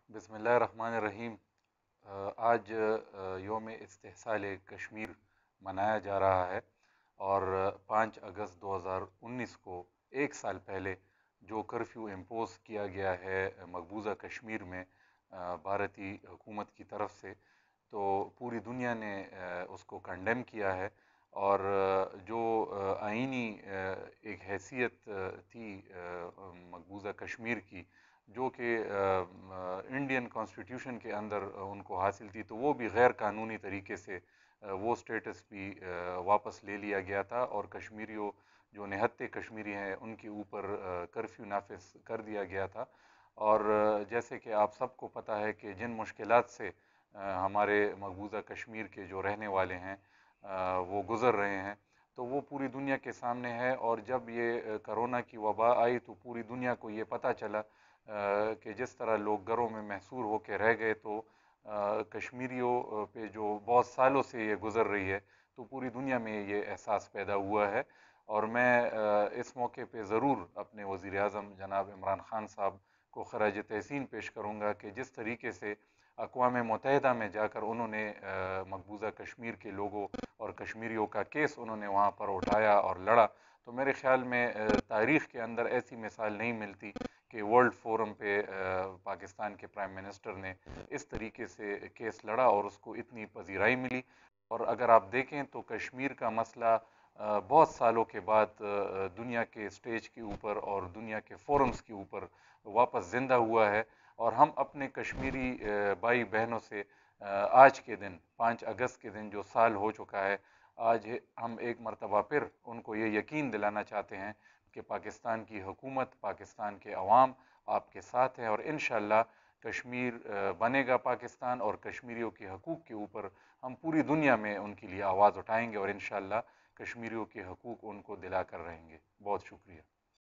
बिस्मिल्लाहिर्रहमानिर्रहीम। आज योम इस्तिहसाल कश्मीर मनाया जा रहा है और 5 अगस्त 2019 को एक साल पहले जो कर्फ्यू इम्पोज़ किया गया है मकबूजा कश्मीर में भारतीय हुकूमत की तरफ से, तो पूरी दुनिया ने उसको कंडेम किया है। और जो आइनी एक हैसियत थी मकबूजा कश्मीर की, जो कि इंडियन कॉन्स्टिट्यूशन के अंदर उनको हासिल थी, तो वो भी गैर कानूनी तरीके से वो स्टेटस भी वापस ले लिया गया था और कश्मीरियों जो निहत्ते कश्मीरी हैं उनके ऊपर कर्फ्यू नाफिज कर दिया गया था। और जैसे कि आप सबको पता है कि जिन मुश्किलात से हमारे मकबूजा कश्मीर के जो रहने वाले हैं वो गुज़र रहे हैं, तो वो पूरी दुनिया के सामने है। और जब ये करोना की वबा आई तो पूरी दुनिया को ये पता चला कि जिस तरह लोग घरों में महसूर होकर रह गए, तो कश्मीरियों पे जो बहुत सालों से ये गुज़र रही है, तो पूरी दुनिया में ये एहसास पैदा हुआ है। और मैं इस मौके पे ज़रूर अपने वज़ीर आज़म जनाब इमरान ख़ान साहब को ख़राज तहसीन पेश करूँगा कि जिस तरीके से अक़वाम मुत्तहिदा में जाकर उन्होंने मकबूजा कश्मीर के लोगों और कश्मीरियों का केस उन्होंने वहाँ पर उठाया और लड़ा। तो मेरे ख़्याल में तारीख़ के अंदर ऐसी मिसाल नहीं मिलती कि वर्ल्ड फोरम पे पाकिस्तान के प्राइम मिनिस्टर ने इस तरीके से केस लड़ा और उसको इतनी पजीराई मिली। और अगर आप देखें तो कश्मीर का मसला बहुत सालों के बाद दुनिया के स्टेज के ऊपर और दुनिया के फोरम्स के ऊपर वापस ज़िंदा हुआ है। और हम अपने कश्मीरी भाई बहनों से आज के दिन 5 अगस्त के दिन जो साल हो चुका है, आज हम एक मरतबा फिर उनको ये यकीन दिलाना चाहते हैं कि पाकिस्तान की हुकूमत, पाकिस्तान के अवाम आपके साथ है और इंशाअल्लाह कश्मीर बनेगा पाकिस्तान, और कश्मीरियों के हकूक़ के ऊपर हम पूरी दुनिया में उनके लिए आवाज़ उठाएंगे और इंशाअल्लाह कश्मीरियों के हकूक़ उनको दिला कर रहेंगे। बहुत शुक्रिया।